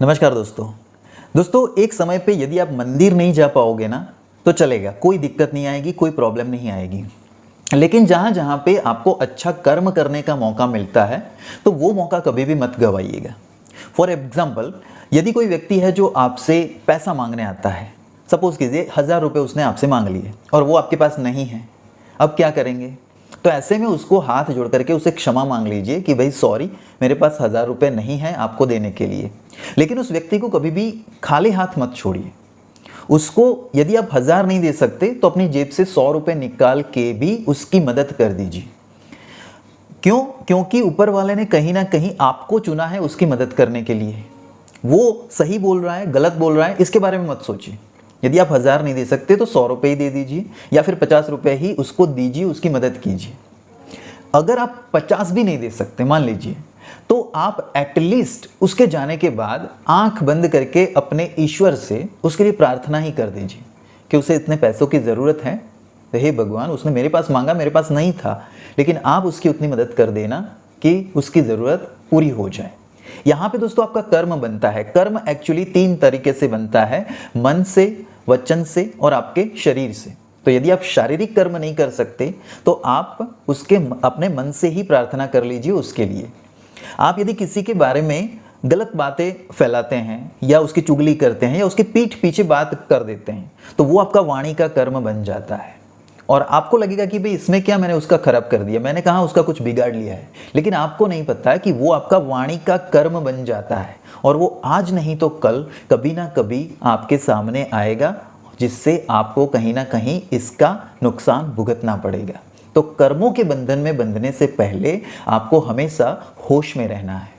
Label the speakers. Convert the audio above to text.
Speaker 1: नमस्कार दोस्तों एक समय पे यदि आप मंदिर नहीं जा पाओगे ना तो चलेगा, कोई दिक्कत नहीं आएगी, कोई प्रॉब्लम नहीं आएगी। लेकिन जहाँ जहाँ पे आपको अच्छा कर्म करने का मौका मिलता है तो वो मौका कभी भी मत गवाइएगा। फॉर एग्जाम्पल, यदि कोई व्यक्ति है जो आपसे पैसा मांगने आता है, सपोज कीजिए 1000 रुपये उसने आपसे मांग लिए और वो आपके पास नहीं है, अब क्या करेंगे? तो ऐसे में उसको हाथ जोड़ करके उसे क्षमा मांग लीजिए कि भाई सॉरी, मेरे पास 1000 रुपये नहीं है आपको देने के लिए। लेकिन उस व्यक्ति को कभी भी खाली हाथ मत छोड़िए। उसको यदि आप 1000 नहीं दे सकते तो अपनी जेब से 100 रुपये निकाल के भी उसकी मदद कर दीजिए। क्यों? क्योंकि ऊपर वाले ने कहीं ना कहीं आपको चुना है उसकी मदद करने के लिए। वो सही बोल रहा है, गलत बोल रहा है, इसके बारे में मत सोचिए। यदि आप 1000 नहीं दे सकते तो 100 रुपये ही दे दीजिए या फिर 50 रुपये ही उसको दीजिए, उसकी मदद कीजिए। अगर आप 50 भी नहीं दे सकते मान लीजिए, तो आप एटलीस्ट उसके जाने के बाद आंख बंद करके अपने ईश्वर से उसके लिए प्रार्थना ही कर दीजिए कि उसे इतने पैसों की ज़रूरत है, तो हे भगवान, उसने मेरे पास मांगा, मेरे पास नहीं था, लेकिन आप उसकी उतनी मदद कर देना कि उसकी ज़रूरत पूरी हो जाए। यहाँ पे दोस्तों आपका कर्म बनता है। कर्म एक्चुअली 3 तरीके से बनता है, मन से, वचन से और आपके शरीर से। तो यदि आप शारीरिक कर्म नहीं कर सकते तो आप उसके अपने मन से ही प्रार्थना कर लीजिए उसके लिए। आप यदि किसी के बारे में गलत बातें फैलाते हैं या उसकी चुगली करते हैं या उसके पीठ पीछे बात कर देते हैं तो वो आपका वाणी का कर्म बन जाता है और आपको लगेगा कि भाई इसमें क्या, मैंने उसका खराब कर दिया, मैंने कहा उसका कुछ बिगाड़ लिया है। लेकिन आपको नहीं पता कि वो आपका वाणी का कर्म बन जाता है और वो आज नहीं तो कल कभी ना कभी आपके सामने आएगा, जिससे आपको कहीं ना कहीं इसका नुकसान भुगतना पड़ेगा। तो कर्मों के बंधन में बंधने से पहले आपको हमेशा होश में रहना है।